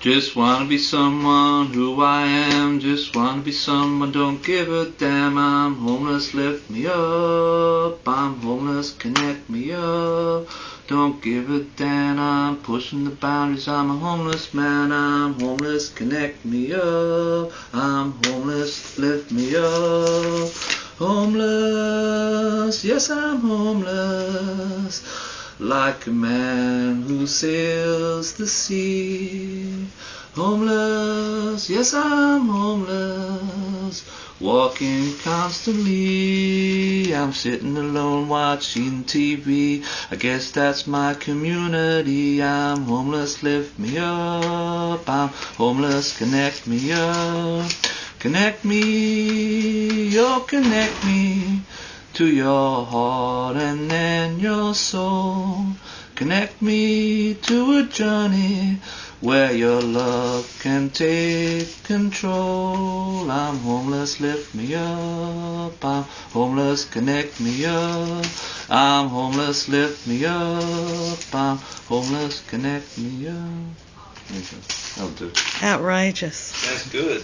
Just wanna be someone who I am. Just wanna be someone, don't give a damn. I'm homeless, lift me up. I'm homeless, connect me up. Don't give a damn, I'm pushing the boundaries. I'm a homeless man. I'm homeless, connect me up. I'm homeless, lift me up. Homeless, yes I'm homeless, like a man who sails the sea. Homeless, yes I'm homeless, walking constantly. I'm sitting alone watching TV. I guess that's my community. I'm homeless, lift me up. I'm homeless, connect me up. Connect me, oh connect me to your heart and then your soul. Connect me to a journey where your love can take control. I'm homeless, lift me up. I'm homeless, connect me up. I'm homeless, lift me up. I'm homeless, connect me up. There you go. That'll do. Outrageous. That's good.